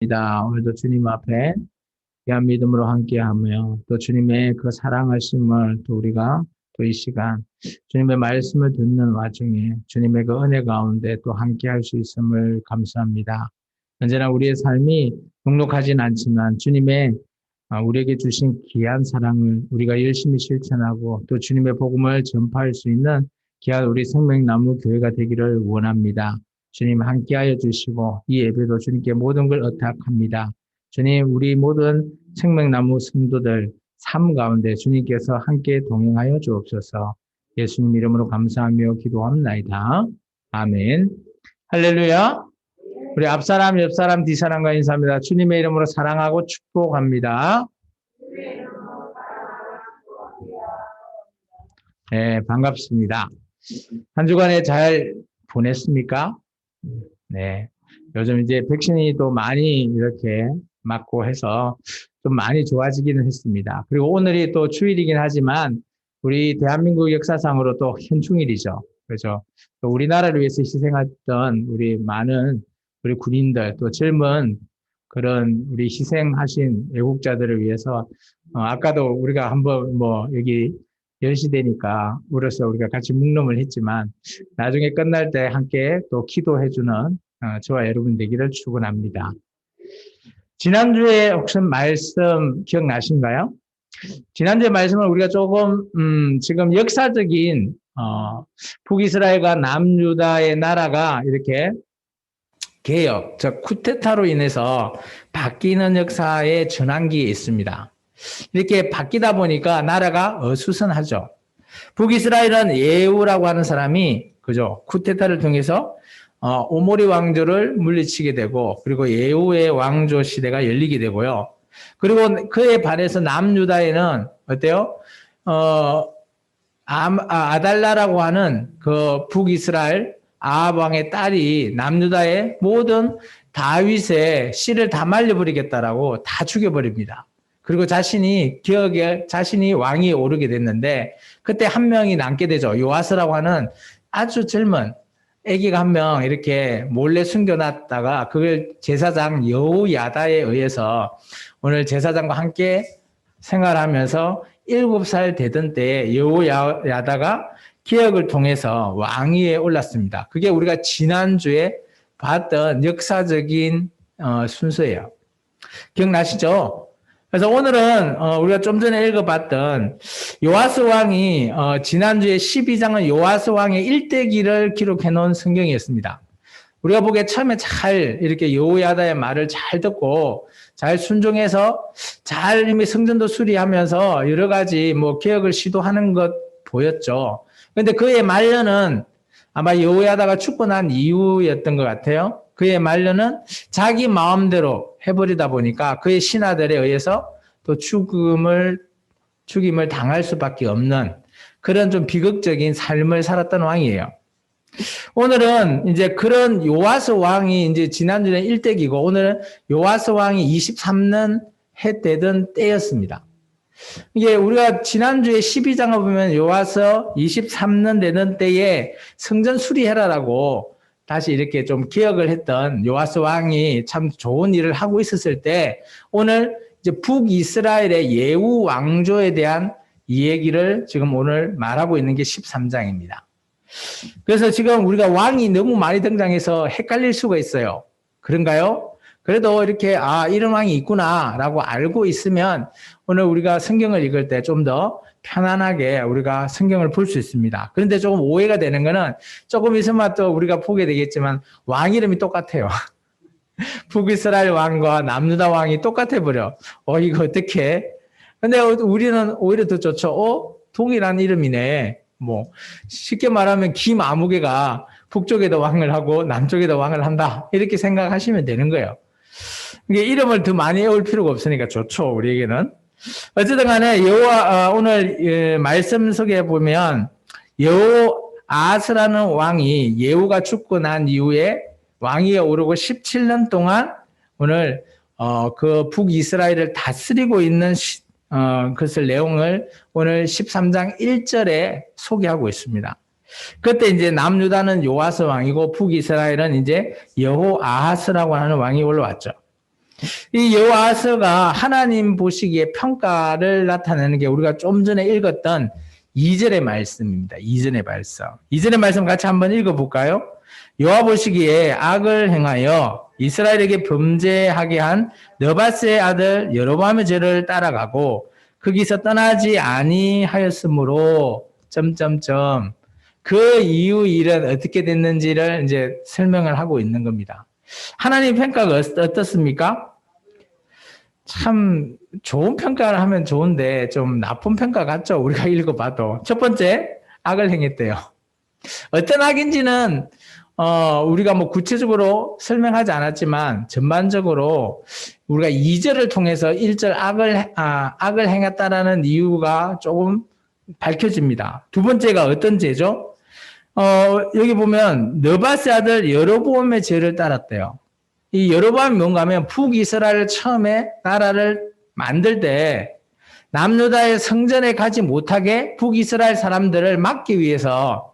오늘도 주님 앞에 귀한 믿음으로 함께하며 또 주님의 그 사랑하심을 또 우리가 또 이 시간 주님의 말씀을 듣는 와중에 주님의 그 은혜 가운데 또 함께할 수 있음을 감사합니다. 언제나 우리의 삶이 녹록하진 않지만 주님의 우리에게 주신 귀한 사랑을 우리가 열심히 실천하고 또 주님의 복음을 전파할 수 있는 귀한 우리 생명나무 교회가 되기를 원합니다. 주님 함께하여 주시고 이 예배도 주님께 모든 걸 의탁합니다. 주님 우리 모든 생명나무 성도들 삶 가운데 주님께서 함께 동행하여 주옵소서. 예수님 이름으로 감사하며 기도합나이다. 아멘. 할렐루야. 우리 앞사람, 옆사람, 뒷사람과 인사합니다. 주님의 이름으로 사랑하고 축복합니다. 네, 반갑습니다. 한 주간에 잘 보냈습니까? 네. 요즘 이제 백신이 또 많이 이렇게 맞고 해서 좀 많이 좋아지기는 했습니다. 그리고 오늘이 또 주일이긴 하지만 우리 대한민국 역사상으로 또 현충일이죠. 그래서 또 우리나라를 위해서 희생했던 우리 많은 우리 군인들 또 젊은 그런 우리 희생하신 애국자들을 위해서 아까도 우리가 한번 뭐 여기 10시 되니까 울어서 우리가 같이 묵념을 했지만 나중에 끝날 때 함께 또 기도해주는 저와 여러분 되기를 축원합니다. 지난주에 혹시 말씀 기억나신가요? 지난주에 말씀을 우리가 조금 지금 역사적인 북이스라엘과 남유다의 나라가 이렇게 개혁, 즉 쿠데타로 인해서 바뀌는 역사의 전환기에 있습니다. 이렇게 바뀌다 보니까 나라가 어수선하죠. 북이스라엘은 예후라고 하는 사람이 그죠? 쿠데타를 통해서 오모리 왕조를 물리치게 되고 그리고 예후의 왕조 시대가 열리게 되고요. 그리고 그에 반해서 남유다에는 어때요? 아달라라고 하는 그 북이스라엘 아합 왕의 딸이 남유다의 모든 다윗의 씨를 다 말려버리겠다라고 다 죽여버립니다. 그리고 자신이 왕이 오르게 됐는데 그때 한 명이 남게 되죠. 요아스라고 하는 아주 젊은 아기가 한 명 이렇게 몰래 숨겨놨다가 그걸 제사장 여호야다에 의해서 오늘 제사장과 함께 생활하면서 7살 되던 때에 여호야다가 개혁을 통해서 왕위에 올랐습니다. 그게 우리가 지난주에 봤던 역사적인 순서예요. 기억나시죠? 그래서 오늘은 우리가 좀 전에 읽어봤던 요아스 왕이 지난주에 12장은 요아스 왕의 일대기를 기록해 놓은 성경이었습니다. 우리가 보기에 처음에 잘 이렇게 여호야다의 말을 잘 듣고 잘 순종해서 잘 이미 성전도 수리하면서 여러 가지 뭐 개혁을 시도하는 것 보였죠. 그런데 그의 말년은 아마 여호야다가 죽고 난 이후였던 것 같아요. 그의 말년은 자기 마음대로 해버리다 보니까 그의 신하들에 의해서 또 죽임을 당할 수밖에 없는 그런 좀 비극적인 삶을 살았던 왕이에요. 오늘은 이제 그런 요아스 왕이 이제 지난주에 일대기고 오늘은 요아스 왕이 23년 해 되던 때였습니다. 이게 우리가 지난주에 12장을 보면 요아서 23년 되는 때에 성전 수리해라라고 다시 이렇게 좀 기억을 했던 요아스 왕이 참 좋은 일을 하고 있었을 때 오늘 이제 북이스라엘의 예후 왕조에 대한 이 얘기를 지금 오늘 말하고 있는 게 13장입니다. 그래서 지금 우리가 왕이 너무 많이 등장해서 헷갈릴 수가 있어요. 그런가요? 그래도 이렇게 이런 왕이 있구나라고 알고 있으면 오늘 우리가 성경을 읽을 때 좀 더 편안하게 우리가 성경을 볼 수 있습니다. 그런데 조금 오해가 되는 거는 조금 있으면 또 우리가 보게 되겠지만 왕 이름이 똑같아요. 북이스라엘 왕과 남유다 왕이 똑같아 버려. 이거 어떻게? 근데 우리는 오히려 더 좋죠. 동일한 이름이네. 뭐 쉽게 말하면 김아무개가 북쪽에도 왕을 하고 남쪽에도 왕을 한다. 이렇게 생각하시면 되는 거예요. 이게 이름을 더 많이 외울 필요가 없으니까 좋죠. 우리에게는. 어쨌든 간에 오늘 말씀 속에 보면 여호아스라는 왕이 예후가 죽고 난 이후에 왕위에 오르고 17년 동안 오늘 그 북이스라엘을 다스리고 있는 그것을 내용을 오늘 13장 1절에 소개하고 있습니다. 그때 이제 남유다는 요아스 왕이고 북이스라엘은 이제 여호아하스라고 하는 왕이 올라왔죠. 이 여호와서가 하나님 보시기에 평가를 나타내는 게 우리가 좀 전에 읽었던 2절의 말씀입니다. 2절의 말씀. 2절의 말씀 같이 한번 읽어볼까요? 여호와 보시기에 악을 행하여 이스라엘에게 범죄하게 한 느바스의 아들 여로보암의 죄를 따라가고 거기서 떠나지 아니하였으므로 점점점 그 이후 일은 어떻게 됐는지를 이제 설명을 하고 있는 겁니다. 하나님 평가가 어떻습니까? 참 좋은 평가를 하면 좋은데 좀 나쁜 평가 같죠? 우리가 읽어봐도. 첫 번째, 악을 행했대요. 어떤 악인지는 우리가 뭐 구체적으로 설명하지 않았지만 전반적으로 우리가 2절을 통해서 1절 악을 행했다라는 이유가 조금 밝혀집니다. 두 번째가 어떤 죄죠? 여기 보면 느바스 아들 여로보암의 죄를 따랐대요. 이 여로보암이 뭔가 하면 북이스라엘 처음에 나라를 만들 때 남유다의 성전에 가지 못하게 북이스라엘 사람들을 막기 위해서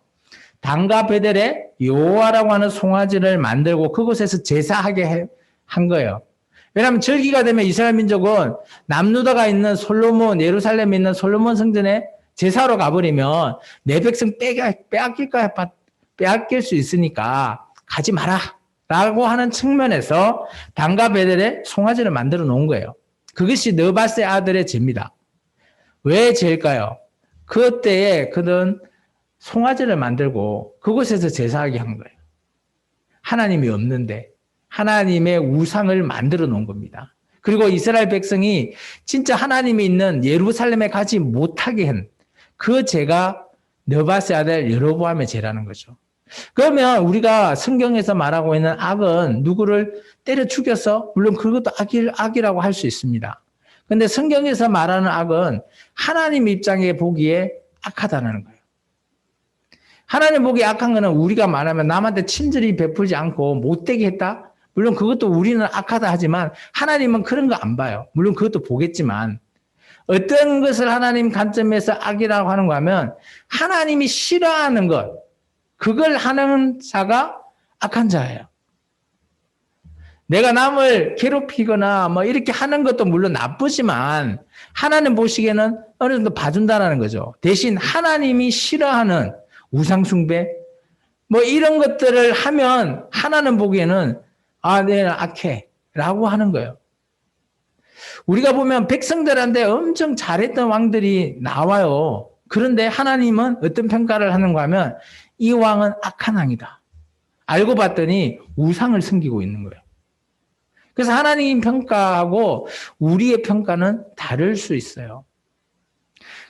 단과 베델에 여호와라고 하는 송아지를 만들고 그곳에서 제사하게 한 거예요. 왜냐하면 절기가 되면 이스라엘 민족은 남유다가 있는 솔로몬, 예루살렘에 있는 솔로몬 성전에 제사로 가버리면 내 백성 빼앗길 수 있으니까 가지 마라 라고 하는 측면에서 단과 베델에 송아지를 만들어 놓은 거예요. 그것이 느바스의 아들의 죄입니다. 왜 죄일까요? 그때에 그는 송아지를 만들고 그곳에서 제사하게 한 거예요. 하나님이 없는데 하나님의 우상을 만들어 놓은 겁니다. 그리고 이스라엘 백성이 진짜 하나님이 있는 예루살렘에 가지 못하게 한 그 죄가 느바스의 아들 여로보암의 죄라는 거죠. 그러면 우리가 성경에서 말하고 있는 악은 누구를 때려 죽여서 물론 그것도 악이라고 할 수 있습니다. 그런데 성경에서 말하는 악은 하나님 입장에 보기에 악하다는 거예요. 하나님 보기에 악한 거는 우리가 말하면 남한테 친절히 베풀지 않고 못되게 했다? 물론 그것도 우리는 악하다 하지만 하나님은 그런 거 안 봐요. 물론 그것도 보겠지만 어떤 것을 하나님 관점에서 악이라고 하는가 하면 하나님이 싫어하는 것, 그걸 하는 자가 악한 자예요. 내가 남을 괴롭히거나 뭐 이렇게 하는 것도 물론 나쁘지만 하나님 보시기에는 어느 정도 봐준다는 거죠. 대신 하나님이 싫어하는 우상숭배 뭐 이런 것들을 하면 하나님 보기에는 내는 악해 라고 하는 거예요. 우리가 보면 백성들한테 엄청 잘했던 왕들이 나와요. 그런데 하나님은 어떤 평가를 하는가 하면 이 왕은 악한 왕이다. 알고 봤더니 우상을 섬기고 있는 거예요. 그래서 하나님 평가하고 우리의 평가는 다를 수 있어요.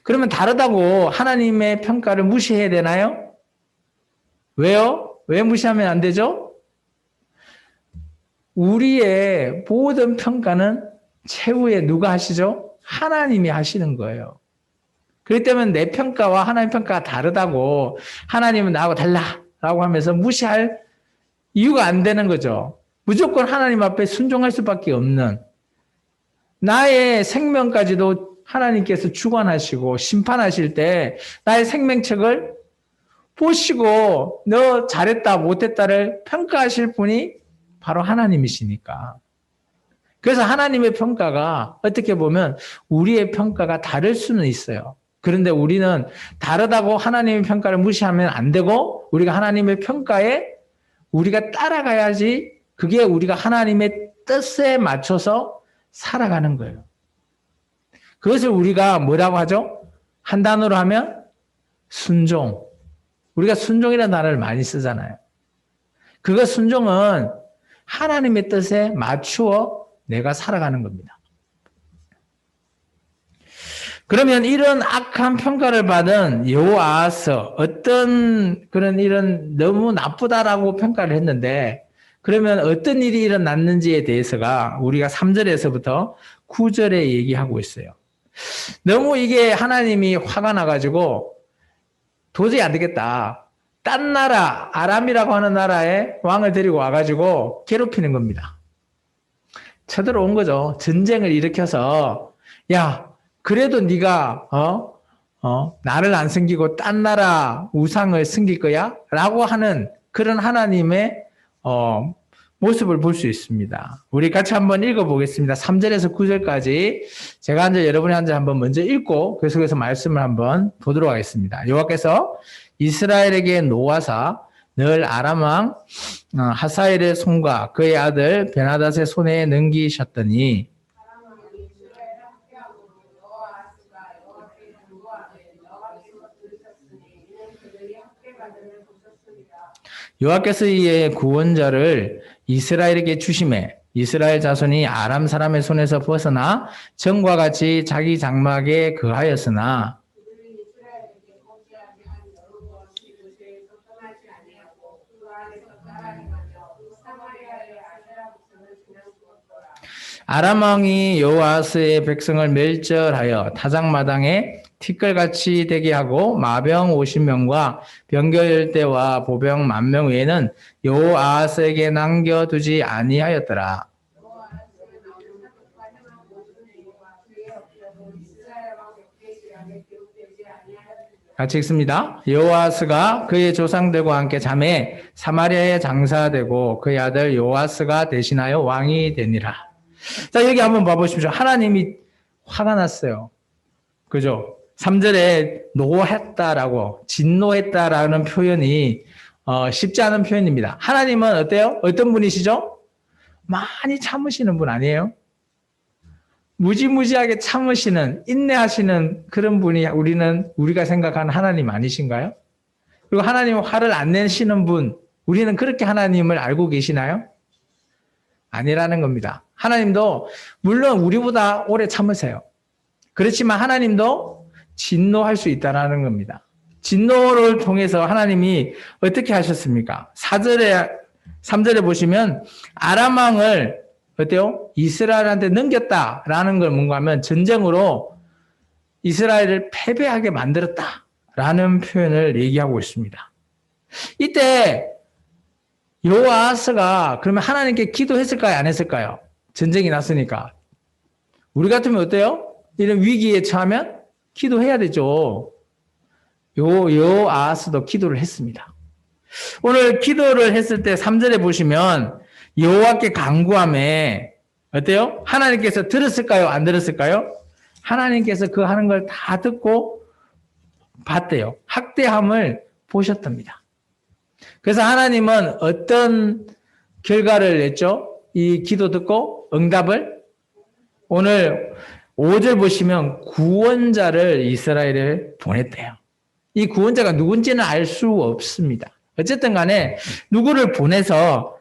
그러면 다르다고 하나님의 평가를 무시해야 되나요? 왜요? 왜 무시하면 안 되죠? 우리의 모든 평가는 최후에 누가 하시죠? 하나님이 하시는 거예요. 그렇기 때문에 내 평가와 하나님 평가가 다르다고 하나님은 나하고 달라라고 하면서 무시할 이유가 안 되는 거죠. 무조건 하나님 앞에 순종할 수밖에 없는 나의 생명까지도 하나님께서 주관하시고 심판하실 때 나의 생명책을 보시고 너 잘했다 못했다를 평가하실 분이 바로 하나님이시니까. 그래서 하나님의 평가가 어떻게 보면 우리의 평가가 다를 수는 있어요. 그런데 우리는 다르다고 하나님의 평가를 무시하면 안 되고 우리가 하나님의 평가에 우리가 따라가야지 그게 우리가 하나님의 뜻에 맞춰서 살아가는 거예요. 그것을 우리가 뭐라고 하죠? 한 단어로 하면 순종. 우리가 순종이라는 단어를 많이 쓰잖아요. 그거 순종은 하나님의 뜻에 맞추어 내가 살아가는 겁니다. 그러면 이런 악한 평가를 받은 여호아하스 어떤 그런 이런 너무 나쁘다라고 평가를 했는데 그러면 어떤 일이 일어났는지에 대해서가 우리가 3절에서부터 9절에 얘기하고 있어요. 너무 이게 하나님이 화가 나가지고 도저히 안 되겠다. 딴 나라 아람이라고 하는 나라에 왕을 데리고 와가지고 괴롭히는 겁니다. 쳐들어온 거죠. 전쟁을 일으켜서 야 그래도 네가 나를 안 섬기고 딴 나라 우상을 섬길 거야? 라고 하는 그런 하나님의 모습을 볼 수 있습니다. 우리 같이 한번 읽어보겠습니다. 3절에서 9절까지 제가 한 절, 여러분이 한 절 한번 먼저 읽고 그 속에서 말씀을 한번 보도록 하겠습니다. 여호와께서 이스라엘에게 노하사 늘 아람 왕 하사엘의 손과 그의 아들 베나닷의 손에 넘기셨더니 여호와께서 이에 구원자를 이스라엘에게 주심에 이스라엘 자손이 아람 사람의 손에서 벗어나 전과 같이 자기 장막에 거하였으나 아람 왕이 여호아스의 백성을 멸절하여 타작마당에 티끌같이 되게 하고 마병 50명과 병거열대와 보병 10,000명 외에는 여호아스에게 남겨두지 아니하였더라. 같이 읽습니다. 여호아스가 그의 조상들과 함께 잠에 사마리아에 장사되고 그의 아들 요아스가 대신하여 왕이 되니라. 자, 여기 한번 봐보십시오. 하나님이 화가 났어요. 그죠? 3절에 노했다라고, 진노했다라는 표현이 쉽지 않은 표현입니다. 하나님은 어때요? 어떤 분이시죠? 많이 참으시는 분 아니에요? 무지무지하게 참으시는, 인내하시는 그런 분이 우리가 생각하는 하나님 아니신가요? 그리고 하나님은 화를 안 내시는 분, 우리는 그렇게 하나님을 알고 계시나요? 아니라는 겁니다. 하나님도 물론 우리보다 오래 참으세요. 그렇지만 하나님도 진노할 수 있다는 겁니다. 진노를 통해서 하나님이 어떻게 하셨습니까? 3절에 보시면 아람 왕을 어때요? 이스라엘한테 넘겼다라는 걸 뭔가 하면 전쟁으로 이스라엘을 패배하게 만들었다라는 표현을 얘기하고 있습니다. 이때 여호아스가 그러면 하나님께 기도했을까요? 안 했을까요? 전쟁이 났으니까. 우리 같으면 어때요? 이런 위기에 처하면 기도해야 되죠. 여호아스도 기도를 했습니다. 오늘 기도를 했을 때 3절에 보시면 여호와께 간구함에 어때요? 하나님께서 들었을까요? 안 들었을까요? 하나님께서 그 하는 걸 다 듣고 봤대요. 학대함을 보셨답니다. 그래서 하나님은 어떤 결과를 냈죠? 이 기도 듣고 응답을 오늘 5절 보시면 구원자를 이스라엘에 보냈대요. 이 구원자가 누군지는 알 수 없습니다. 어쨌든 간에 누구를 보내서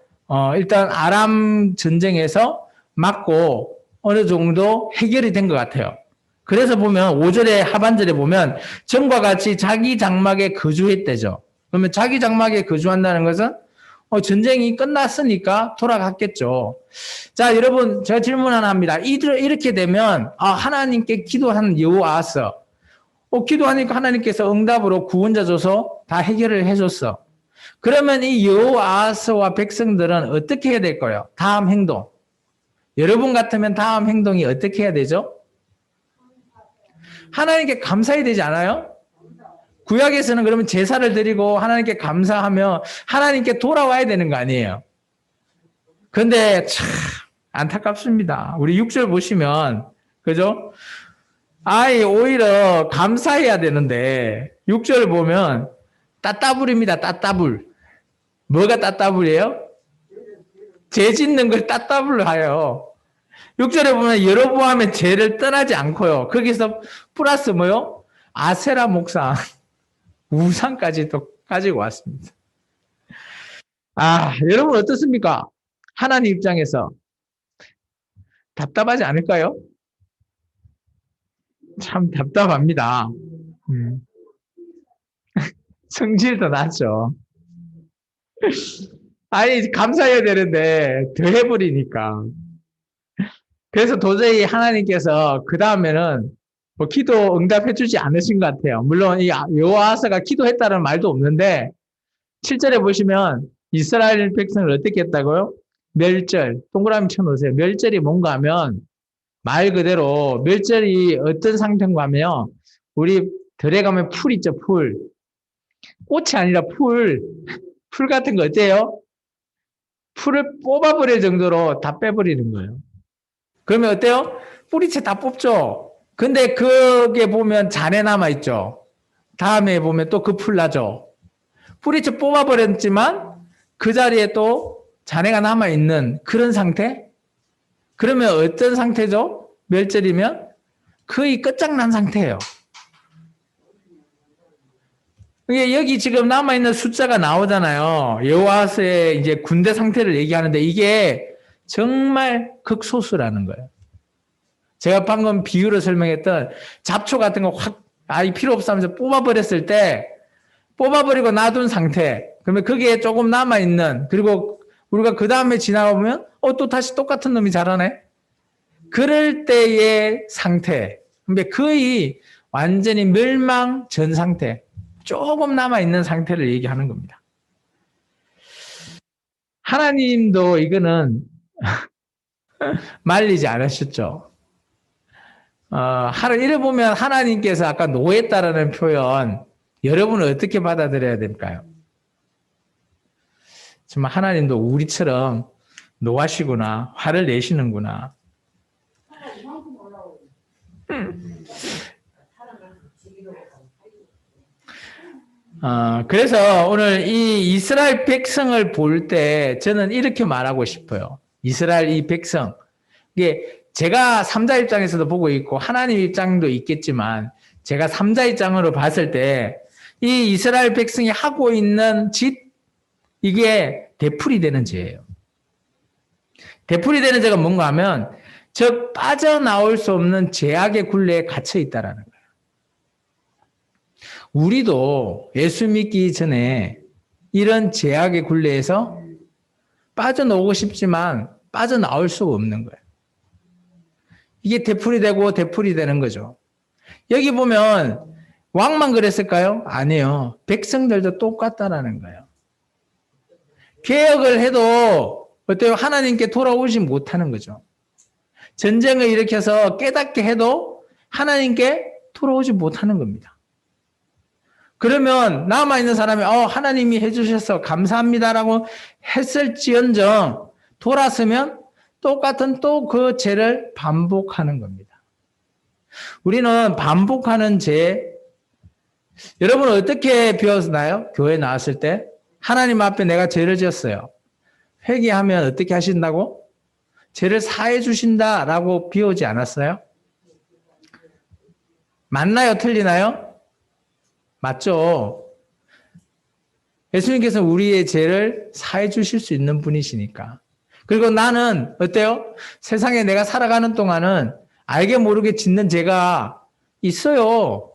일단 아람 전쟁에서 맞고 어느 정도 해결이 된 것 같아요. 그래서 보면 5절의 하반절에 보면 전과 같이 자기 장막에 거주했대죠. 그러면 자기 장막에 거주한다는 것은 전쟁이 끝났으니까 돌아갔겠죠. 자, 여러분 제가 질문 하나 합니다. 이렇게 되면 하나님께 기도한 여호아스 기도하니까 하나님께서 응답으로 구원자 줘서 다 해결을 해줬어. 그러면 이 여호아스와 백성들은 어떻게 해야 될 거예요? 다음 행동. 여러분 같으면 다음 행동이 어떻게 해야 되죠? 하나님께 감사해야 되지 않아요? 구약에서는 그러면 제사를 드리고 하나님께 감사하며 하나님께 돌아와야 되는 거 아니에요? 그런데 참 안타깝습니다. 우리 6절 보시면 그죠? 오히려 감사해야 되는데 6절 보면 따따불입니다. 따따불. 뭐가 따따불이에요? 죄 짓는 걸 따따불로 하여. 6절에 보면 여로보암의 죄를 떠나지 않고요. 거기서 플러스 뭐요? 아세라 목상, 우상까지 또 가지고 왔습니다. 여러분 어떻습니까? 하나님 입장에서 답답하지 않을까요? 참 답답합니다. 성질도 나죠. 감사해야 되는데 더 해버리니까. 그래서 도저히 하나님께서 그 다음에는 기도 응답해주지 않으신 것 같아요. 물론 이 여호아스가 기도했다는 말도 없는데 7절에 보시면 이스라엘 백성을 어떻게 했다고요? 멸절. 동그라미 쳐놓으세요. 멸절이 뭔가 하면 말 그대로 멸절이 어떤 상태인가 하면 우리 들에 가면 풀 있죠. 풀. 꽃이 아니라 풀 같은 거 어때요? 풀을 뽑아버릴 정도로 다 빼버리는 거예요. 그러면 어때요? 뿌리채 다 뽑죠. 근데 그게 보면 잔해 남아있죠. 다음에 보면 또 그 풀 나죠. 뿌리채 뽑아버렸지만 그 자리에 또 잔해가 남아있는 그런 상태? 그러면 어떤 상태죠? 멸절이면 거의 끝장난 상태예요. 여기 지금 남아있는 숫자가 나오잖아요. 여호와스의 이제 군대 상태를 얘기하는데 이게 정말 극소수라는 거예요. 제가 방금 비유로 설명했던 잡초 같은 거 확, 필요 없어 하면서 뽑아버렸을 때, 뽑아버리고 놔둔 상태. 그러면 거기에 조금 남아있는, 그리고 우리가 그 다음에 지나가보면, 또 다시 똑같은 놈이 자라네? 그럴 때의 상태. 근데 거의 완전히 멸망 전 상태. 조금 남아있는 상태를 얘기하는 겁니다. 하나님도 이거는 말리지 않으셨죠. 이래 보면 하나님께서 아까 노했다라는 표현, 여러분은 어떻게 받아들여야 될까요? 정말 하나님도 우리처럼 노하시구나, 화를 내시는구나. 그래서 오늘 이 이스라엘 백성을 볼 때 저는 이렇게 말하고 싶어요. 이스라엘 이 백성. 이게 제가 3자 입장에서도 보고 있고 하나님 입장도 있겠지만 제가 3자 입장으로 봤을 때 이 이스라엘 백성이 하고 있는 짓, 이게 되풀이 되는 죄예요. 되풀이 되는 죄가 뭔가 하면 즉 빠져나올 수 없는 죄악의 굴레에 갇혀 있다라는 거예요. 우리도 예수 믿기 전에 이런 죄악의 굴레에서 빠져나오고 싶지만 빠져나올 수가 없는 거예요. 이게 되풀이 되고 되풀이 되는 거죠. 여기 보면 왕만 그랬을까요? 아니에요. 백성들도 똑같다라는 거예요. 개혁을 해도 어때요? 하나님께 돌아오지 못하는 거죠. 전쟁을 일으켜서 깨닫게 해도 하나님께 돌아오지 못하는 겁니다. 그러면 남아있는 사람이 하나님이 해주셔서 감사합니다라고 했을지언정 돌아서면 똑같은 또 그 죄를 반복하는 겁니다. 우리는 반복하는 죄, 여러분은 어떻게 배웠나요? 교회 나왔을 때 하나님 앞에 내가 죄를 지었어요. 회개하면 어떻게 하신다고? 죄를 사해 주신다라고 배우지 않았어요? 맞나요? 틀리나요? 맞죠? 예수님께서 우리의 죄를 사해 주실 수 있는 분이시니까. 그리고 나는 어때요? 세상에 내가 살아가는 동안은 알게 모르게 짓는 죄가 있어요.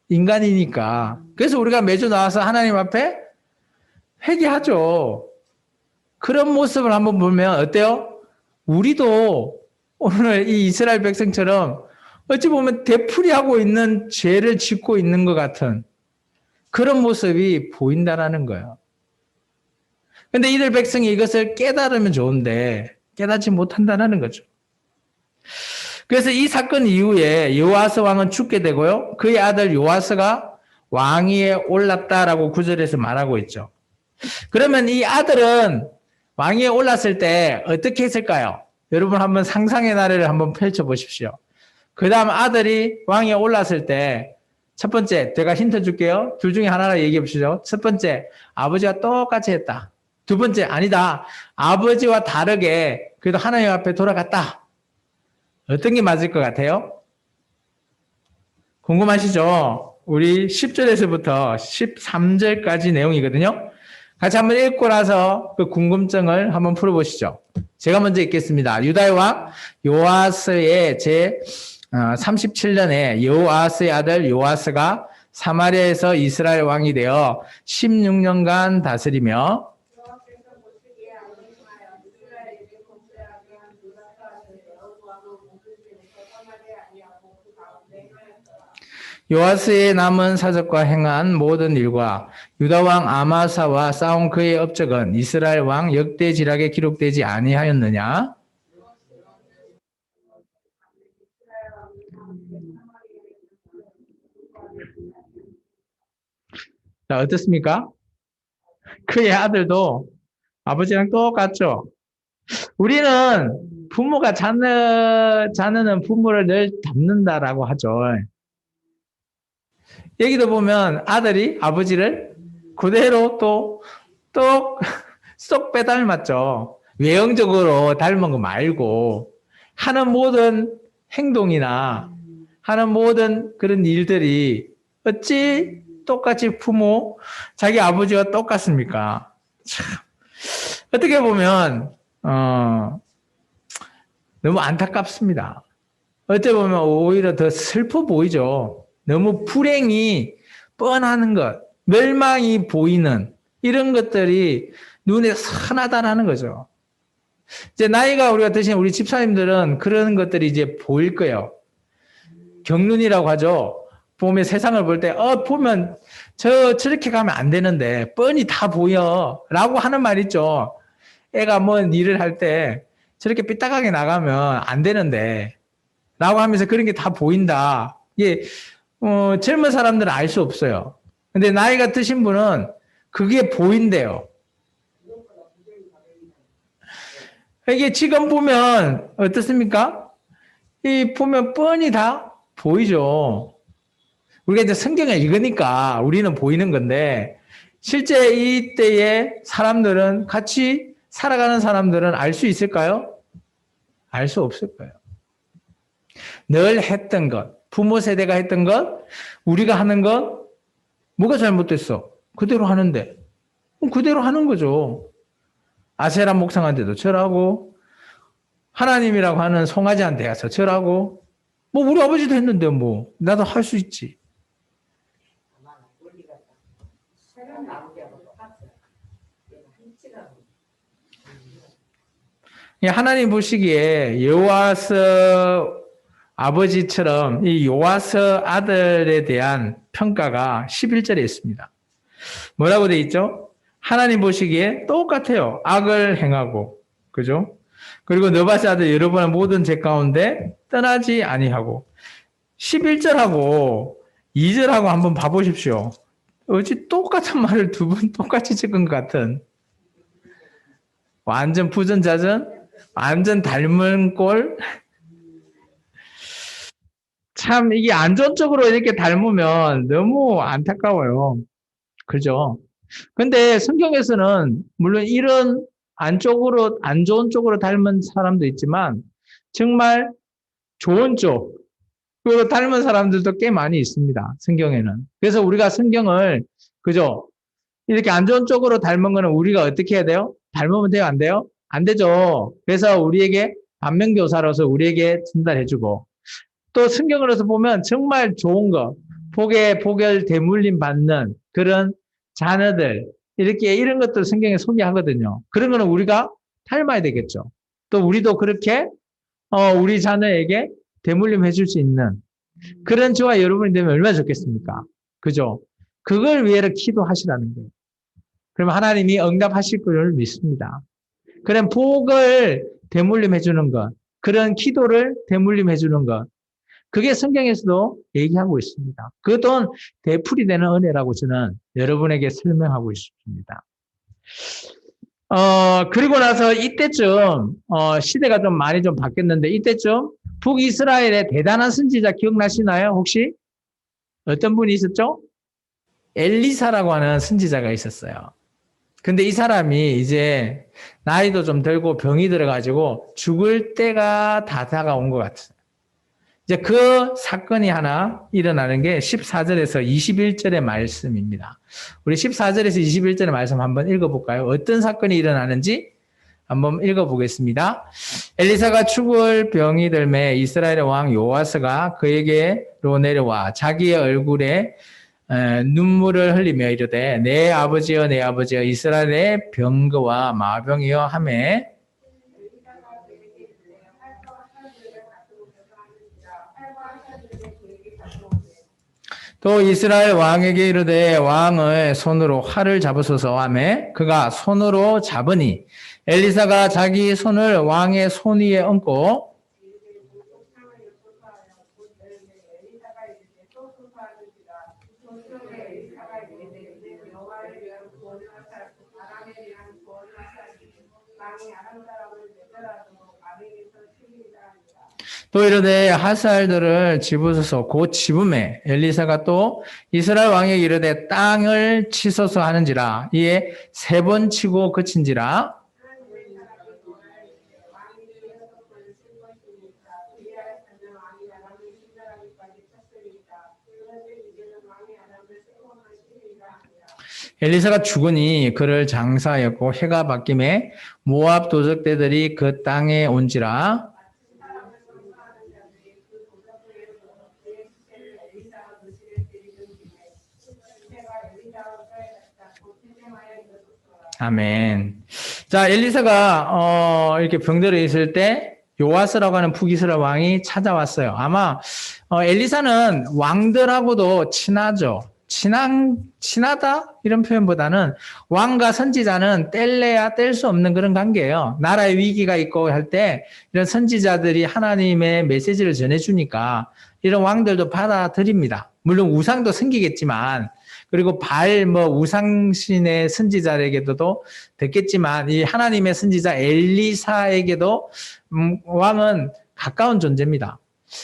인간이니까. 그래서 우리가 매주 나와서 하나님 앞에 회개하죠. 그런 모습을 한번 보면 어때요? 우리도 오늘 이 이스라엘 백성처럼 어찌 보면 되풀이하고 있는 죄를 짓고 있는 것 같은 그런 모습이 보인다라는 거예요. 근데 이들 백성이 이것을 깨달으면 좋은데 깨닫지 못한다는 거죠. 그래서 이 사건 이후에 여호아스 왕은 죽게 되고요. 그의 아들 요아스가 왕위에 올랐다라고 9절에서 말하고 있죠. 그러면 이 아들은 왕위에 올랐을 때 어떻게 했을까요? 여러분 한번 상상의 나래를 한번 펼쳐보십시오. 그 다음 아들이 왕위에 올랐을 때 첫 번째, 제가 힌트 줄게요. 둘 중에 하나를 얘기해 보시죠. 첫 번째, 아버지와 똑같이 했다. 두 번째, 아니다. 아버지와 다르게 그래도 하나님 앞에 돌아갔다. 어떤 게 맞을 것 같아요? 궁금하시죠? 우리 10절에서부터 13절까지 내용이거든요. 같이 한번 읽고 나서 그 궁금증을 한번 풀어보시죠. 제가 먼저 읽겠습니다. 유다의 왕 요아스의 제 37년에 요아스의 아들 요아스가 사마리아에서 이스라엘 왕이 되어 16년간 다스리며 요아스의 남은 사적과 행한 모든 일과 유다 왕 아마사와 싸운 그의 업적은 이스라엘 왕 역대지략에 기록되지 아니하였느냐? 자, 어떻습니까? 그의 아들도 아버지랑 똑같죠? 우리는 부모가 자녀는 부모를 늘 닮는다라고 하죠. 여기도 보면 아들이 아버지를 그대로 쏙 빼닮았죠. 외형적으로 닮은 거 말고 하는 모든 행동이나 하는 모든 그런 일들이 어찌 똑같이 자기 아버지와 똑같습니까? 참, 어떻게 보면 너무 안타깝습니다. 어찌 보면 오히려 더 슬퍼 보이죠. 너무 불행이 뻔하는 것, 멸망이 보이는 이런 것들이 눈에 선하다라는 거죠. 이제 나이가 우리가 드신 우리 집사님들은 그런 것들이 이제 보일 거예요. 경륜이라고 하죠. 보면 세상을 볼 때, 보면 저렇게 가면 안 되는데, 뻔히 다 보여. 라고 하는 말 있죠. 애가 뭔 일을 할 때, 저렇게 삐딱하게 나가면 안 되는데, 라고 하면서 그런 게 다 보인다. 이게, 젊은 사람들은 알 수 없어요. 근데 나이가 드신 분은 그게 보인대요. 이게 지금 보면 어떻습니까? 이 보면 뻔히 다 보이죠. 우리가 이제 성경을 읽으니까 우리는 보이는 건데 실제 이때의 사람들은 같이 살아가는 사람들은 알 수 있을까요? 알 수 없을 거예요. 늘 했던 것, 부모 세대가 했던 것, 우리가 하는 것, 뭐가 잘못됐어? 그대로 하는데. 그대로 하는 거죠. 아세라 목상한테도 절하고, 하나님이라고 하는 송아지한테 가서 절하고, 뭐 우리 아버지도 했는데 뭐 나도 할 수 있지. 하나님 보시기에 여호와서 아버지처럼 이 요아서 아들에 대한 평가가 11절에 있습니다. 뭐라고 돼 있죠? 하나님 보시기에 똑같아요. 악을 행하고, 그죠? 그리고 너바시 아들 여러분의 모든 죄 가운데 떠나지 아니하고 11절하고 2절하고 한번 봐보십시오. 어찌 똑같은 말을 두 번 똑같이 찍은 것 같은 완전 부전자전, 완전 닮은 꼴. 참 이게 안 좋은 쪽으로 이렇게 닮으면 너무 안타까워요. 그죠? 근데 성경에서는 물론 이런 안 좋은 쪽으로 닮은 사람도 있지만 정말 좋은 쪽, 그리고 닮은 사람들도 꽤 많이 있습니다. 성경에는. 그래서 우리가 성경을, 그죠? 이렇게 안 좋은 쪽으로 닮은 거는 우리가 어떻게 해야 돼요? 닮으면 돼요? 안 돼요? 안 되죠. 그래서 우리에게 반면교사로서 우리에게 전달해주고 또 성경으로서 보면 정말 좋은 거, 복을 대물림 받는 그런 자녀들, 이렇게 이런 것들 성경에 소개하거든요. 그런 거는 우리가 닮아야 되겠죠. 또 우리도 그렇게, 우리 자녀에게 대물림 해줄 수 있는 그런 저와 여러분이 되면 얼마나 좋겠습니까? 그죠? 그걸 위해서 기도하시라는 거예요. 그러면 하나님이 응답하실 걸 믿습니다. 그런 복을 대물림 해주는 것, 그런 기도를 대물림 해주는 것, 그게 성경에서도 얘기하고 있습니다. 그 또한 되풀이 되는 은혜라고 저는 여러분에게 설명하고 있습니다. 그리고 나서 이때쯤, 시대가 좀 많이 좀 바뀌었는데, 이때쯤 북이스라엘의 대단한 선지자 기억나시나요? 혹시? 어떤 분이 있었죠? 엘리사라고 하는 선지자가 있었어요. 근데 이 사람이 이제 나이도 좀 들고 병이 들어가지고 죽을 때가 다 다가온 것 같아요. 이제 그 사건이 하나 일어나는 게 14절에서 21절의 말씀입니다. 우리 14절에서 21절의 말씀 한번 읽어볼까요? 어떤 사건이 일어나는지 한번 읽어보겠습니다. 엘리사가 죽을 병이 들매 이스라엘의 왕 요아스가 그에게로 내려와 자기의 얼굴에 눈물을 흘리며 이르되 내 아버지여 내 아버지여 이스라엘의 병거와 마병이여 하매 또 이스라엘 왕에게 이르되 왕의 손으로 활을 잡으소서 하매 그가 손으로 잡으니 엘리사가 자기 손을 왕의 손 위에 얹고 또 이르되 하살들을 집으소서. 곧 집음에 엘리사가 또 이스라엘 왕에게 이르되 땅을 치소서 하는지라. 이에 세 번 치고 그친지라. 엘리사가 죽으니 그를 장사하였고 해가 바뀜에 모압 도적대들이 그 땅에 온지라. 아멘. 자, 엘리사가 이렇게 병들어 있을 때 요아스라고 하는 북이스라엘 왕이 찾아왔어요. 아마 엘리사는 왕들하고도 친하죠. 친하다 이런 표현보다는 왕과 선지자는 뗄래야 뗄 수 없는 그런 관계예요. 나라의 위기가 있고 할 때 이런 선지자들이 하나님의 메시지를 전해주니까 이런 왕들도 받아들입니다. 물론 우상도 생기겠지만, 그리고 우상신의 선지자에게도 됐겠지만, 이 하나님의 선지자 엘리사에게도 왕은 가까운 존재입니다.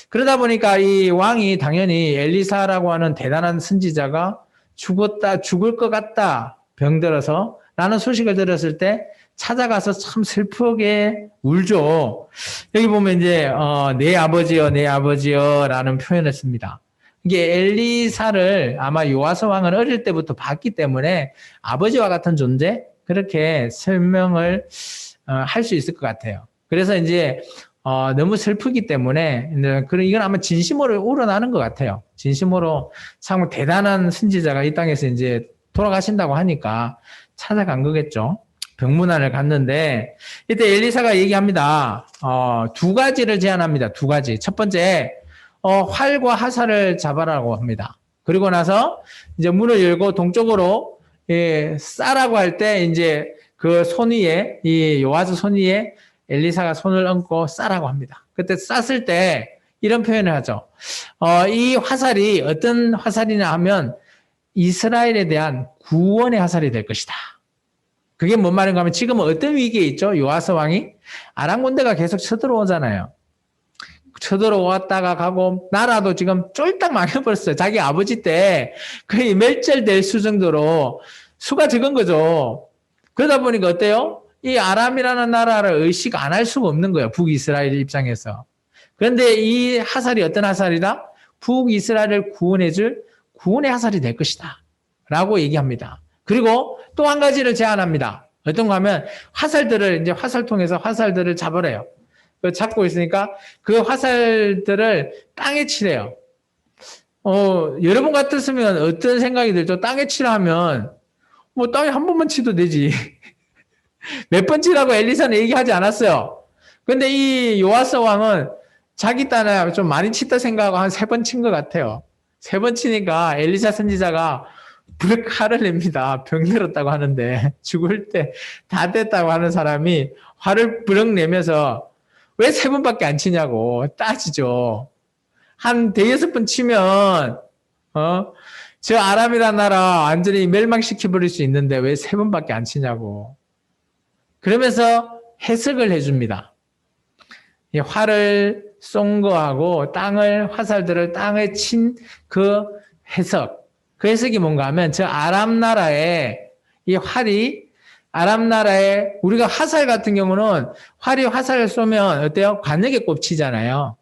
그러다 보니까 이 왕이 당연히 엘리사라고 하는 대단한 선지자가 죽을 것 같다, 병들어서 라는 소식을 들었을 때 찾아가서 참 슬프게 울죠. 여기 보면 이제 내 아버지여 내 아버지여 라는 표현을 씁니다. 이게 엘리사를 아마 요아스 왕은 어릴 때부터 봤기 때문에 아버지와 같은 존재, 그렇게 설명을 할 수 있을 것 같아요. 그래서 이제 너무 슬프기 때문에 이건 아마 진심으로 우러나는 것 같아요. 진심으로 참 대단한 선지자가 이 땅에서 이제 돌아가신다고 하니까 찾아간 거겠죠. 병문안을 갔는데 이때 엘리사가 얘기합니다. 두 가지를 제안합니다. 두 가지. 첫 번째, 활과 화살을 잡아라고 합니다. 그리고 나서 이제 문을 열고 동쪽으로 싸라고 할 때 이제 그 손 위에, 이 요아스 손 위에 엘리사가 손을 얹고 싸라고 합니다. 그때 쌌을 때 이런 표현을 하죠. 이 화살이 어떤 화살이냐 하면 이스라엘에 대한 구원의 화살이 될 것이다. 그게 뭔 말인가 하면 지금은 어떤 위기에 있죠? 요아스 왕이 아람 군대가 계속 쳐들어오잖아요. 쳐들어왔다가 가고 나라도 지금 쫄딱 망해버렸어요. 자기 아버지 때 거의 멸절될 수 정도로 수가 적은 거죠. 그러다 보니까 어때요? 이 아람이라는 나라를 의식 안 할 수가 없는 거예요. 북이스라엘 입장에서. 그런데 이 화살이 어떤 화살이다? 북이스라엘을 구원해줄 구원의 화살이 될 것이다. 라고 얘기합니다. 그리고 또 한 가지를 제안합니다. 어떤 거 하면 이제 화살통에서 화살들을 잡으래요. 잡고 있으니까 그 화살들을 땅에 치래요. 여러분 같았으면 어떤 생각이 들죠? 땅에 치라 하면 땅에 한 번만 치도 되지. 몇 번 치라고 엘리사는 얘기하지 않았어요. 근데 이 요아스 왕은 자기 딴에 좀 많이 치다 생각하고 한 3번 친 것 같아요. 3번 치니까 엘리사 선지자가 불 화를 냅니다. 병들었다고 하는데 죽을 때 다 됐다고 하는 사람이 화를 부럭 내면서 왜 3번밖에 안 치냐고 따지죠. 한 5-6번 치면 저 아람이라는 나라 완전히 멸망시켜버릴 수 있는데 왜 3번밖에 안 치냐고. 그러면서 해석을 해줍니다. 이 활을 쏜 거하고 화살들을 땅에 친 그 해석. 그 해석이 뭔가 하면 저 아람 나라에 이 활이 아람 나라에 우리가 화살 같은 경우는 활이 화살을 쏘면 어때요? 관역에 꽂히잖아요.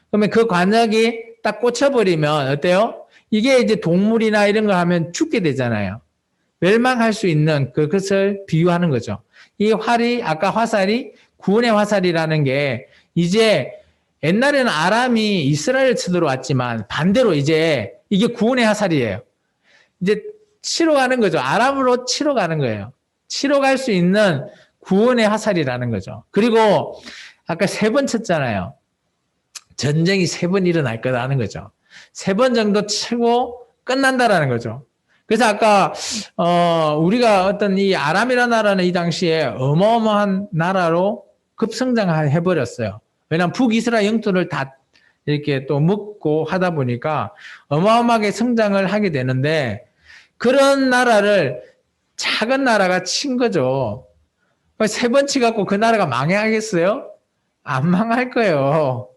그러면 그 관역이 딱 꽂혀버리면 어때요? 이게 이제 동물이나 이런 걸 하면 죽게 되잖아요. 멸망할 수 있는 그것을 비유하는 거죠. 이 활이 아까 화살이 구원의 화살이라는 게 이제 옛날에는 아람이 이스라엘을 쳐들어왔지만 반대로 이제 이게 구원의 화살이에요. 이제 치러 가는 거죠. 아람으로 치러 가는 거예요. 치러 갈 수 있는 구원의 화살이라는 거죠. 그리고 아까 3번 쳤잖아요. 전쟁이 3번 일어날 거라는 거죠. 3번 정도 치고 끝난다라는 거죠. 그래서 아까 우리가 어떤 이 아람이라는 나라는 이 당시에 어마어마한 나라로 급성장해 버렸어요. 왜냐하면 북이스라엘 영토를 다 이렇게 또 먹고 하다 보니까 어마어마하게 성장을 하게 되는데 그런 나라를 작은 나라가 친 거죠. 3번 치갖고 그 나라가 망하겠어요? 안 망할 거예요.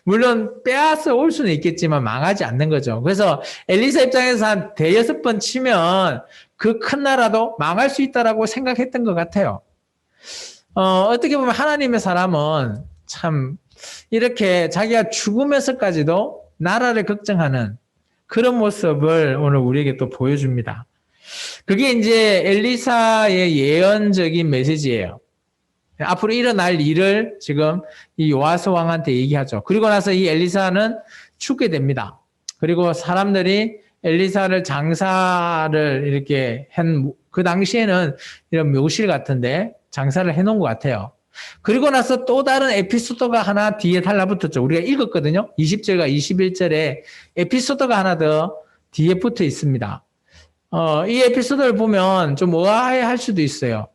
물론 빼앗아 올 수는 있겠지만 망하지 않는 거죠. 그래서 엘리사 입장에서 한 대여섯 번 치면 그 큰 나라도 망할 수 있다라고 생각했던 것 같아요. 어떻게 보면 하나님의 사람은 참 이렇게 자기가 죽으면서까지도 나라를 걱정하는 그런 모습을 오늘 우리에게 또 보여줍니다. 그게 이제 엘리사의 예언적인 메시지예요. 앞으로 일어날 일을 지금 이 요아스 왕한테 얘기하죠. 그리고 나서 이 엘리사는 죽게 됩니다. 그리고 사람들이 엘리사를 장사를 이렇게 그 당시에는 이런 묘실 같은데 장사를 해놓은 것 같아요. 그리고 나서 또 다른 에피소드가 하나 뒤에 달라붙었죠. 우리가 읽었거든요. 20절과 21절에 에피소드가 하나 더 뒤에 붙어 있습니다. 이 에피소드를 보면 좀 의아해할 수도 있어요.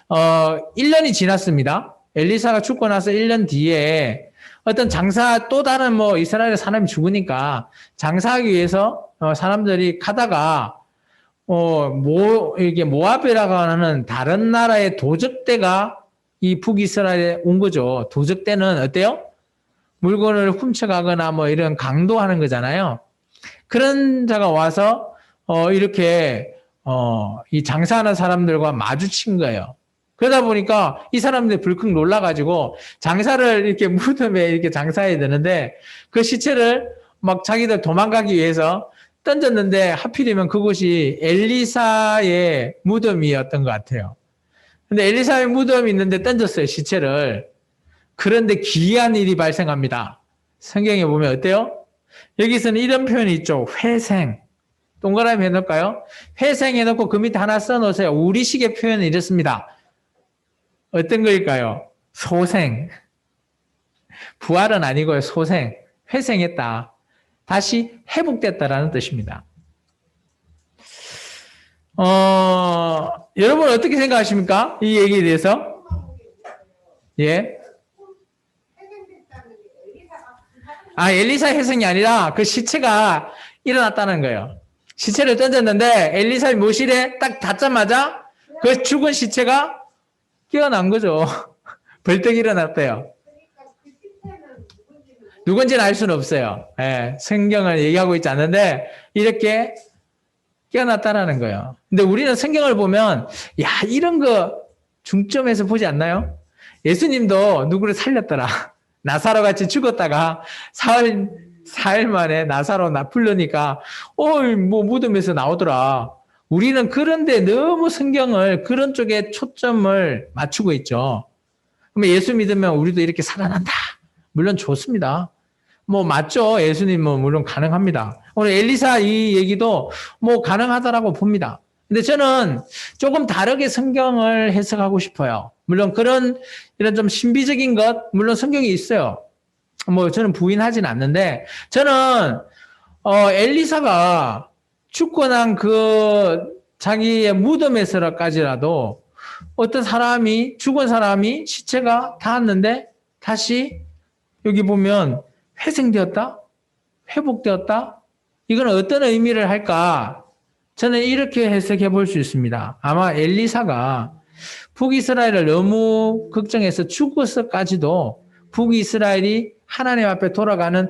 1년이 지났습니다. 엘리사가 죽고 나서 1년 뒤에 어떤 장사, 또 다른 이스라엘 사람이 죽으니까 장사하기 위해서 사람들이 가다가 이게 모압이라고 하는 다른 나라의 도적대가 이 북이스라엘에 온 거죠. 도적대는 어때요? 물건을 훔쳐가거나 이런 강도하는 거잖아요. 그런 자가 와서 이렇게 이 장사하는 사람들과 마주친 거예요. 그러다 보니까 이 사람들이 불컥 놀라가지고 장사를 이렇게 무덤에 이렇게 장사해야 되는데 그 시체를 막 자기들 도망가기 위해서 던졌는데 하필이면 그곳이 엘리사의 무덤이었던 것 같아요. 근데 엘리사의 무덤이 있는데 던졌어요, 시체를. 그런데 기이한 일이 발생합니다. 성경에 보면 어때요? 여기서는 이런 표현이 있죠. 회생. 동그라미 해놓을까요? 회생해놓고 그 밑에 하나 써놓으세요. 우리식의 표현은 이렇습니다. 어떤 거일까요? 소생. 부활은 아니고요. 소생. 회생했다. 다시 회복됐다라는 뜻입니다. 여러분 어떻게 생각하십니까? 이 얘기에 대해서? 예. 엘리사 회생이 아니라 그 시체가 일어났다는 거예요. 시체를 던졌는데 엘리사의 묘실에 딱 닿자마자 그 죽은 시체가 깨어난 거죠. 벌떡 일어났대요. 누군지는 알 수는 없어요. 예, 성경을 얘기하고 있지 않는데 이렇게 깨어났다라는 거예요. 근데 우리는 성경을 보면 이런 거 중점에서 보지 않나요? 예수님도 누구를 살렸더라. 나사로 같이 죽었다가 사흘 만에 나사로 풀려니까 무덤에서 나오더라. 우리는 그런데 너무 성경을 그런 쪽에 초점을 맞추고 있죠. 그러면 예수 믿으면 우리도 이렇게 살아난다. 물론 좋습니다. 맞죠. 예수님은 물론 가능합니다. 오늘 엘리사 이 얘기도 가능하다라고 봅니다. 근데 저는 조금 다르게 성경을 해석하고 싶어요. 물론 이런 좀 신비적인 것, 물론 성경이 있어요. 저는 부인하진 않는데, 저는, 엘리사가 죽고 난 자기의 무덤에서까지라도 어떤 죽은 사람이 시체가 닿았는데, 다시 여기 보면 회생되었다? 회복되었다? 이건 어떤 의미를 할까? 저는 이렇게 해석해 볼 수 있습니다. 아마 엘리사가 북이스라엘을 너무 걱정해서 죽어서까지도 북이스라엘이 하나님 앞에 돌아가는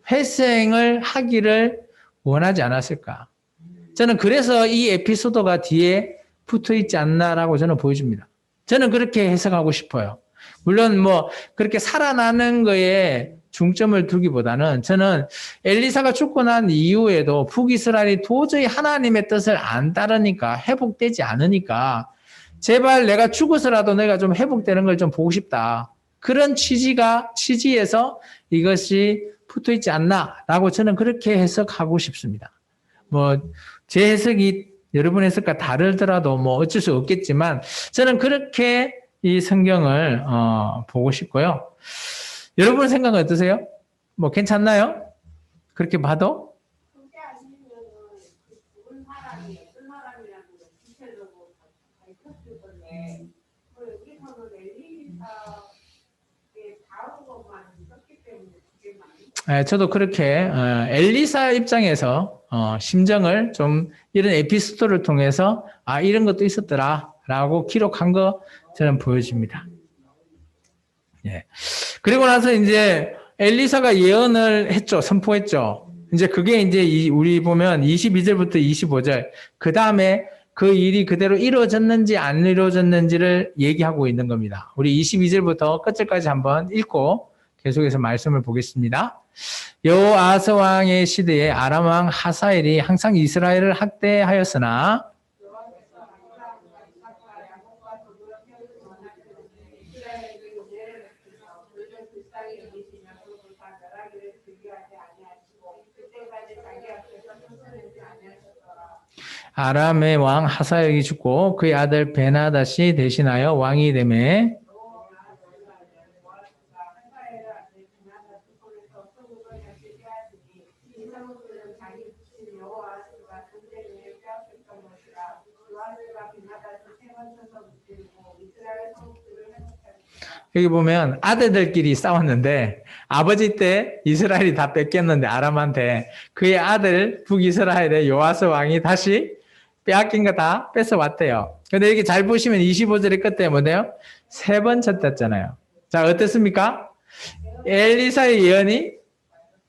회생을 하기를 원하지 않았을까? 저는 그래서 이 에피소드가 뒤에 붙어 있지 않나라고 저는 보여줍니다. 저는 그렇게 해석하고 싶어요. 물론 그렇게 살아나는 거에 중점을 두기보다는 저는 엘리사가 죽고 난 이후에도 북이스라엘이 도저히 하나님의 뜻을 안 따르니까 회복되지 않으니까 제발 내가 죽어서라도 내가 좀 회복되는 걸 좀 보고 싶다. 그런 취지에서 이것이 붙어 있지 않나라고 저는 그렇게 해석하고 싶습니다. 제 해석이 여러분 해석과 다르더라도 어쩔 수 없겠지만 저는 그렇게 이 성경을 보고 싶고요. 여러분 생각은 어떠세요? 괜찮나요? 그렇게 봐도? 저도 그렇게 엘리사 입장에서 심정을 좀 이런 에피소드를 통해서 이런 것도 있었더라라고 기록한 거 저는 보여집니다. 예. 그리고 나서 이제 엘리사가 예언을 했죠. 선포했죠. 이제 그게 이제 우리 보면 22절부터 25절. 그 다음에 그 일이 그대로 이루어졌는지 안 이루어졌는지를 얘기하고 있는 겁니다. 우리 22절부터 끝절까지 한번 읽고 계속해서 말씀을 보겠습니다. 여호아스 왕의 시대에 아람 왕 하사엘이 항상 이스라엘을 학대하였으나 아람의 왕 하사엘이 죽고 그의 아들 베나닷이 대신하여 왕이 되매 여기 보면 아들들끼리 싸웠는데 아버지 때 이스라엘이 다 뺏겼는데 아람한테 그의 아들 북이스라엘의 요아스 왕이 다시 빼앗긴 거 다 뺏어왔대요. 근데 여기 잘 보시면 25절의 끝에 뭐네요? 세 번 쳤댔잖아요. 자, 어떻습니까? 엘리사의 예언이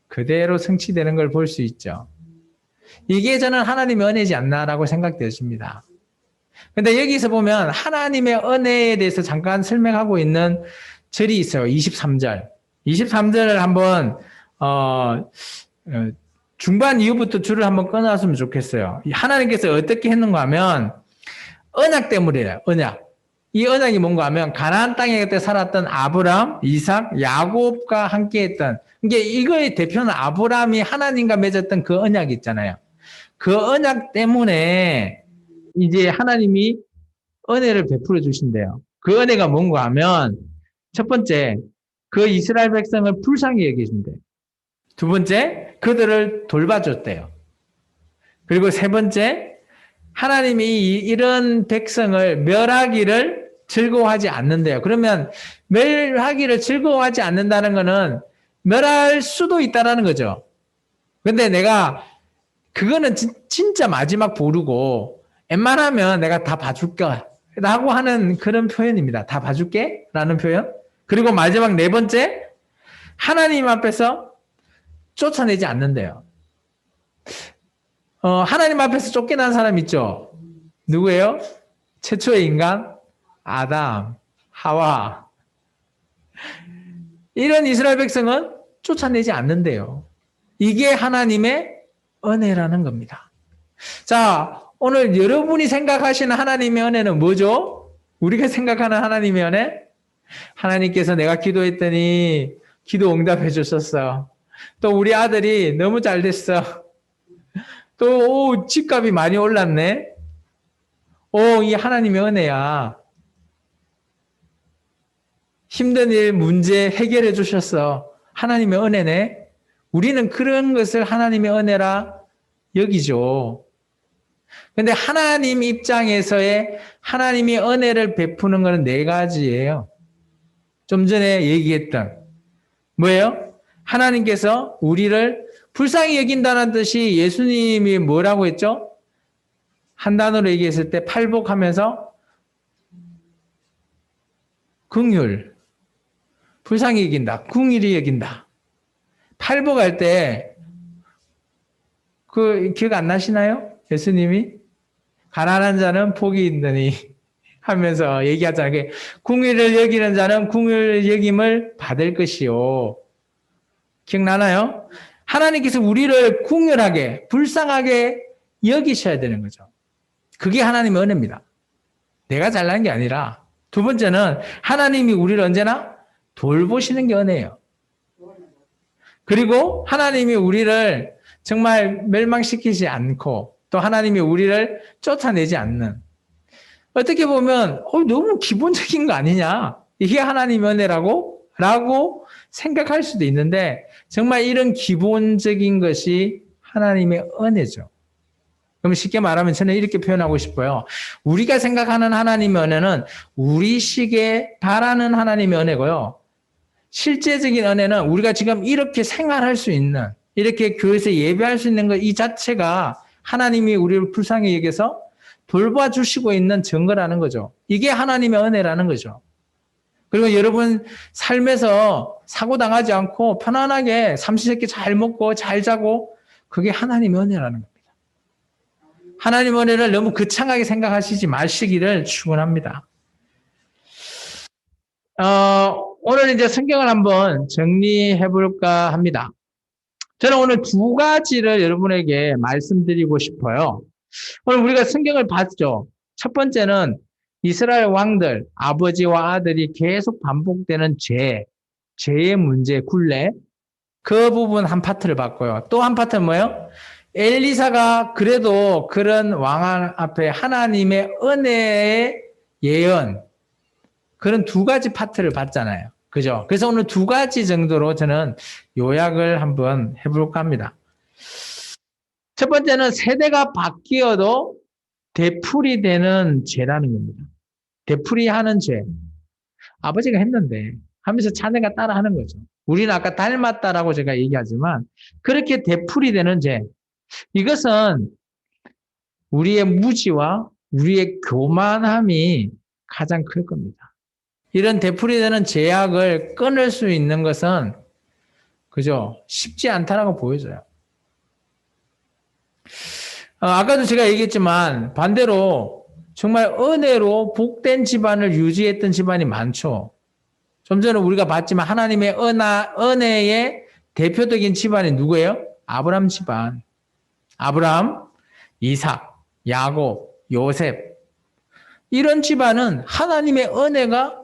그대로 성취되는 걸 볼 수 있죠. 이게 저는 하나님의 은혜지 않나라고 생각되십니다. 근데 여기서 보면 하나님의 은혜에 대해서 잠깐 설명하고 있는 절이 있어요. 23절. 23절을 한번 중반 이후부터 줄을 한번 끊어놨으면 좋겠어요. 하나님께서 어떻게 했는가 하면 언약 때문이에요. 언약. 이 언약이 뭔가 하면 가나안 땅에 그때 살았던 아브람, 이삭, 야곱과 함께 했던 이거의 대표는 아브람이 하나님과 맺었던 그 언약이 있잖아요. 그 언약 때문에 이제 하나님이 은혜를 베풀어 주신대요. 그 은혜가 뭔가 하면 첫 번째, 그 이스라엘 백성을 불쌍히 여기신대요. 두 번째, 그들을 돌봐줬대요. 그리고 세 번째, 하나님이 이런 백성을 멸하기를 즐거워하지 않는데요. 그러면 멸하기를 즐거워하지 않는다는 것은 멸할 수도 있다는 거죠. 근데 내가 그거는 진짜 마지막 보루고 웬만하면 내가 다 봐줄게 라고 하는 그런 표현입니다. 다 봐줄게 라는 표현. 그리고 마지막 네 번째, 하나님 앞에서 쫓아내지 않는데요. 하나님 앞에서 쫓겨난 사람 있죠? 누구예요? 최초의 인간? 아담, 하와. 이런 이스라엘 백성은 쫓아내지 않는데요. 이게 하나님의 은혜라는 겁니다. 자, 오늘 여러분이 생각하시는 하나님의 은혜는 뭐죠? 우리가 생각하는 하나님의 은혜? 하나님께서 내가 기도했더니 기도 응답해 주셨어. 또 우리 아들이 너무 잘 됐어. 또 집값이 많이 올랐네. 이 하나님의 은혜야. 힘든 일, 문제 해결해 주셨어. 하나님의 은혜네. 우리는 그런 것을 하나님의 은혜라 여기죠. 근데 하나님 입장에서의 하나님이 은혜를 베푸는 것은 네 가지예요. 좀 전에 얘기했던 뭐예요? 하나님께서 우리를 불쌍히 여긴다는 뜻이 예수님이 뭐라고 했죠? 한 단어로 얘기했을 때 팔복하면서 긍휼, 불쌍히 여긴다, 긍휼히 여긴다. 팔복할 때 그 기억 안 나시나요? 예수님이 가난한 자는 복이 있느니 하면서 얘기하잖아요. 긍휼을 여기는 자는 긍휼 여김을 받을 것이요. 기억나나요? 하나님께서 우리를 긍휼하게, 불쌍하게 여기셔야 되는 거죠. 그게 하나님의 은혜입니다. 내가 잘난 게 아니라. 두 번째는 하나님이 우리를 언제나 돌보시는 게 은혜예요. 그리고 하나님이 우리를 정말 멸망시키지 않고 또 하나님이 우리를 쫓아내지 않는, 어떻게 보면 너무 기본적인 거 아니냐, 이게 하나님의 은혜라고? 라고 생각할 수도 있는데 정말 이런 기본적인 것이 하나님의 은혜죠. 그럼 쉽게 말하면 저는 이렇게 표현하고 싶어요. 우리가 생각하는 하나님의 은혜는 우리식에 바라는 하나님의 은혜고요. 실제적인 은혜는 우리가 지금 이렇게 생활할 수 있는, 이렇게 교회에서 예배할 수 있는 것 이 자체가 하나님이 우리를 불쌍히 여겨서 돌봐주시고 있는 증거라는 거죠. 이게 하나님의 은혜라는 거죠. 그리고 여러분 삶에서 사고 당하지 않고 편안하게 삼시세끼 잘 먹고 잘 자고 그게 하나님의 은혜라는 겁니다. 하나님의 은혜를 너무 거창하게 생각하시지 마시기를 축원합니다. 오늘 이제 성경을 한번 정리해 볼까 합니다. 저는 오늘 두 가지를 여러분에게 말씀드리고 싶어요. 오늘 우리가 성경을 봤죠. 첫 번째는 이스라엘 왕들, 아버지와 아들이 계속 반복되는 죄의 문제, 굴레. 그 부분 한 파트를 봤고요. 또 한 파트는 뭐예요? 엘리사가 그래도 그런 왕 앞에 하나님의 은혜의 예언, 그런 두 가지 파트를 봤잖아요. 그죠? 그래서 오늘 두 가지 정도로 저는 요약을 한번 해볼까 합니다. 첫 번째는 세대가 바뀌어도 되풀이 되는 죄라는 겁니다. 되풀이 하는 죄. 아버지가 했는데 하면서 자녀가 따라 하는 거죠. 우리는 아까 닮았다라고 제가 얘기하지만 그렇게 되풀이 되는 죄. 이것은 우리의 무지와 우리의 교만함이 가장 클 겁니다. 이런 되풀이 되는 죄악을 끊을 수 있는 것은 그죠? 쉽지 않다라고 보여져요. 아까도 제가 얘기했지만 반대로 정말 은혜로 복된 집안을 유지했던 집안이 많죠. 좀 전에 우리가 봤지만 하나님의 은혜의 대표적인 집안이 누구예요? 아브람 집안. 아브람, 이삭, 야곱, 요셉. 이런 집안은 하나님의 은혜가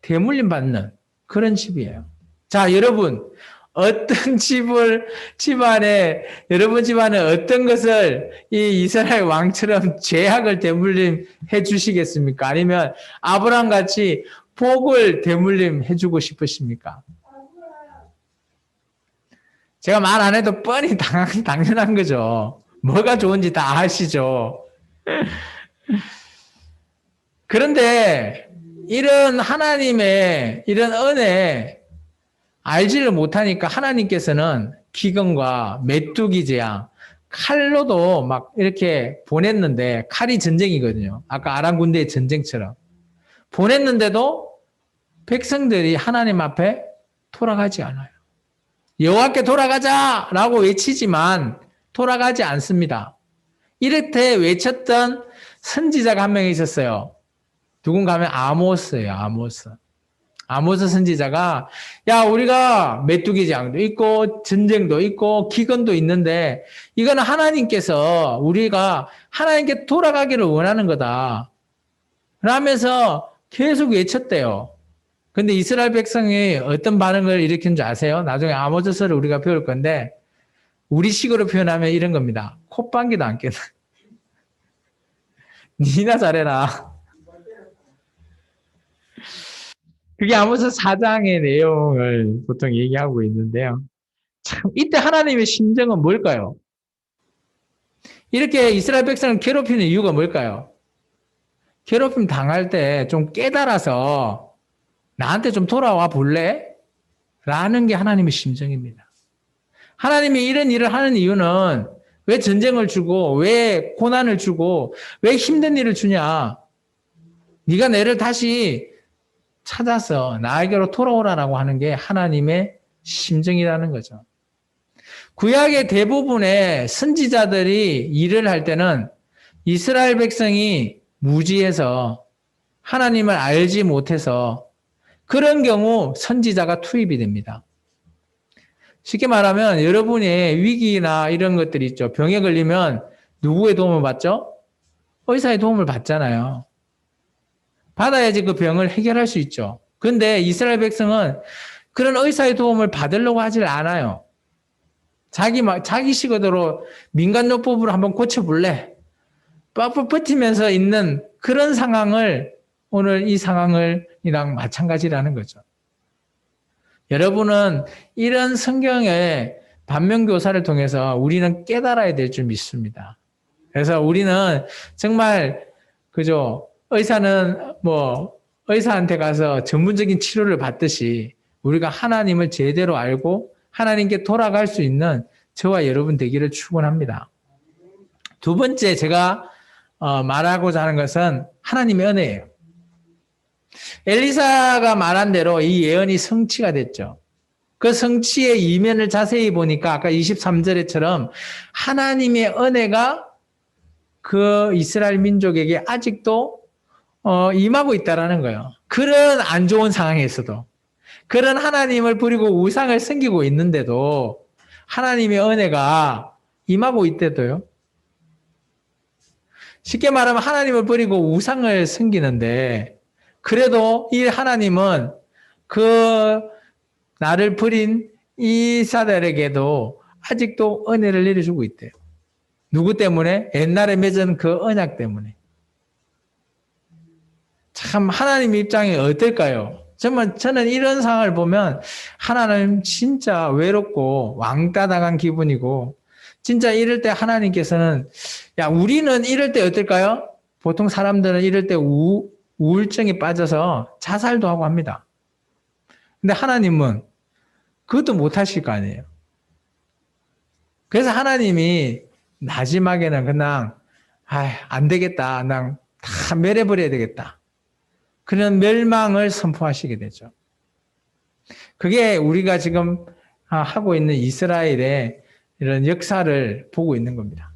대물림 받는 그런 집이에요. 자, 여러분, 여러분 집안에 어떤 것을 이 이스라엘 왕처럼 죄악을 대물림 해 주시겠습니까? 아니면 아브라함 같이 복을 대물림 해 주고 싶으십니까? 제가 말 안 해도 뻔히 당연한 거죠. 뭐가 좋은지 다 아시죠? 그런데 이런 하나님의 이런 은혜 알지를 못하니까 하나님께서는 기근과 메뚜기 재앙, 칼로도 막 이렇게 보냈는데 칼이 전쟁이거든요. 아까 아람 군대의 전쟁처럼. 보냈는데도 백성들이 하나님 앞에 돌아가지 않아요. 여호와께 돌아가자라고 외치지만 돌아가지 않습니다. 이렇게 외쳤던 선지자가 한 명 있었어요. 누군가 하면 아모스예요. 아모스 선지자가 야 우리가 메뚜기 재앙도 있고 전쟁도 있고 기근도 있는데 이거는 하나님께서 우리가 하나님께 돌아가기를 원하는 거다. 라면서 계속 외쳤대요. 근데 이스라엘 백성이 어떤 반응을 일으킨 줄 아세요? 나중에 아모스서를 우리가 배울 건데 우리식으로 표현하면 이런 겁니다. 콧방귀도 안 뀌는. 니나 잘해라. 그게 아모스 4장의 내용을 보통 얘기하고 있는데요. 참 이때 하나님의 심정은 뭘까요? 이렇게 이스라엘 백성을 괴롭히는 이유가 뭘까요? 괴롭힘 당할 때 좀 깨달아서 나한테 좀 돌아와 볼래? 라는 게 하나님의 심정입니다. 하나님이 이런 일을 하는 이유는 왜 전쟁을 주고 왜 고난을 주고 왜 힘든 일을 주냐? 네가 내를 다시 찾아서 나에게로 돌아오라라고 하는 게 하나님의 심정이라는 거죠. 구약의 대부분의 선지자들이 일을 할 때는 이스라엘 백성이 무지해서 하나님을 알지 못해서 그런 경우 선지자가 투입이 됩니다. 쉽게 말하면 여러분의 위기나 이런 것들이 있죠. 병에 걸리면 누구의 도움을 받죠? 의사의 도움을 받잖아요. 받아야지 그 병을 해결할 수 있죠. 그런데 이스라엘 백성은 그런 의사의 도움을 받으려고 하질 않아요. 자기 식으로 민간요법으로 한번 고쳐볼래? 빡빡 버티면서 있는 그런 상황을 오늘 이 상황이랑 마찬가지라는 거죠. 여러분은 이런 성경의 반면교사를 통해서 우리는 깨달아야 될 줄 믿습니다. 그래서 우리는 정말 그죠? 의사는 의사한테 가서 전문적인 치료를 받듯이 우리가 하나님을 제대로 알고 하나님께 돌아갈 수 있는 저와 여러분 되기를 축원합니다. 두 번째 제가 말하고자 하는 것은 하나님의 은혜예요. 엘리사가 말한 대로 이 예언이 성취가 됐죠. 그 성취의 이면을 자세히 보니까 아까 23절에처럼 하나님의 은혜가 그 이스라엘 민족에게 아직도 임하고 있다라는 거예요. 그런 안 좋은 상황에서도, 그런 하나님을 버리고 우상을 섬기고 있는데도 하나님의 은혜가 임하고 있대도요. 쉽게 말하면 하나님을 버리고 우상을 섬기는데 그래도 이 하나님은 그 나를 버린 이 사람에게도 아직도 은혜를 내려주고 있대요. 누구 때문에? 옛날에 맺은 그 언약 때문에. 참 하나님 입장이 어떨까요? 정말 저는 이런 상황을 보면 하나님 진짜 외롭고 왕따 당한 기분이고, 진짜 이럴 때 하나님께서는, 야, 우리는 이럴 때 어떨까요? 보통 사람들은 이럴 때 우울증에 빠져서 자살도 하고 합니다. 근데 하나님은 그것도 못 하실 거 아니에요. 그래서 하나님이 마지막에는 그냥 안 되겠다. 난 다 멸해버려야 되겠다. 그런 멸망을 선포하시게 되죠. 그게 우리가 지금 하고 있는 이스라엘의 이런 역사를 보고 있는 겁니다.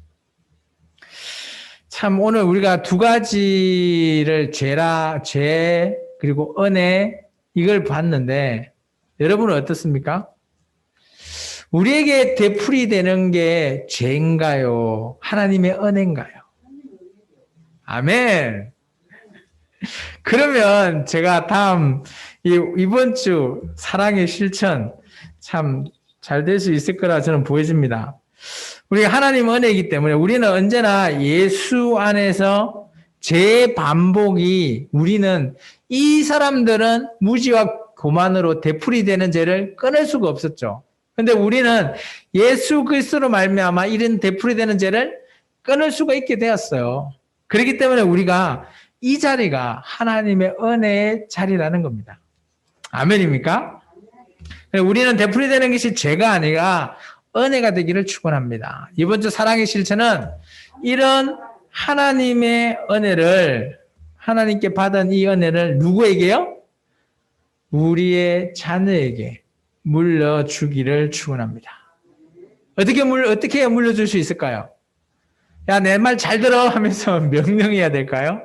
참 오늘 우리가 두 가지를 죄 그리고 은혜 이걸 봤는데 여러분은 어떻습니까? 우리에게 되풀이 되는 게 죄인가요? 하나님의 은혜인가요? 아멘. 그러면 제가 다음 이번 주 사랑의 실천 참 잘 될 수 있을 거라 저는 보여집니다. 우리가 하나님 은혜이기 때문에 우리는 언제나 예수 안에서 재반복이, 우리는 이 사람들은 무지와 교만으로 되풀이 되는 죄를 끊을 수가 없었죠. 근데 우리는 예수 그리스도로 말미암아 이런 되풀이 되는 죄를 끊을 수가 있게 되었어요. 그렇기 때문에 우리가 이 자리가 하나님의 은혜의 자리라는 겁니다. 아멘입니까? 우리는 되풀이 되는 것이 죄가 아니라 은혜가 되기를 축원합니다. 이번 주 사랑의 실천은 이런 하나님의 은혜를, 하나님께 받은 이 은혜를 누구에게요? 우리의 자녀에게 물려주기를 축원합니다. 어떻게 해야 물려줄 수 있을까요? 야, 내 말 잘 들어 하면서 명령해야 될까요?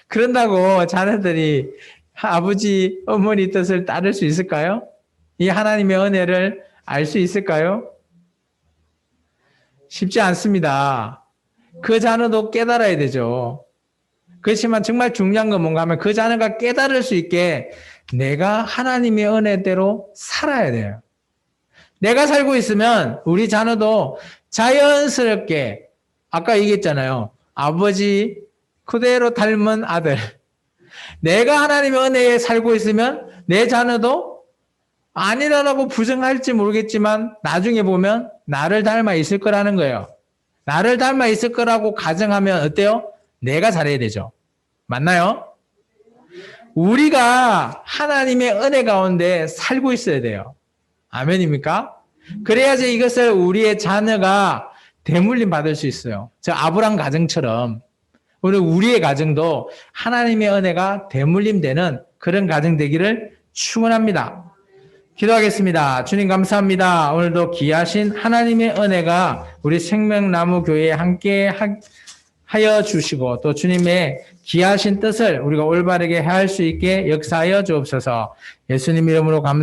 그런다고 자녀들이 아버지, 어머니 뜻을 따를 수 있을까요? 이 하나님의 은혜를 알 수 있을까요? 쉽지 않습니다. 그 자녀도 깨달아야 되죠. 그렇지만 정말 중요한 건 뭔가 하면 그 자녀가 깨달을 수 있게 내가 하나님의 은혜대로 살아야 돼요. 내가 살고 있으면 우리 자녀도 자연스럽게, 아까 얘기했잖아요. 아버지 그대로 닮은 아들. 내가 하나님의 은혜에 살고 있으면 내 자녀도 아니라고 부정할지 모르겠지만 나중에 보면 나를 닮아 있을 거라는 거예요. 나를 닮아 있을 거라고 가정하면 어때요? 내가 잘해야 되죠. 맞나요? 우리가 하나님의 은혜 가운데 살고 있어야 돼요. 아멘입니까? 그래야지 이것을 우리의 자녀가 대물림 받을 수 있어요. 저 아브람 가정처럼 오늘 우리의 가정도 하나님의 은혜가 대물림 되는 그런 가정 되기를 축원합니다. 기도하겠습니다. 주님 감사합니다. 오늘도 귀하신 하나님의 은혜가 우리 생명나무 교회에 함께 하여 주시고 또 주님의 귀하신 뜻을 우리가 올바르게 할 수 있게 역사하여 주옵소서. 예수님 이름으로 감사합니다.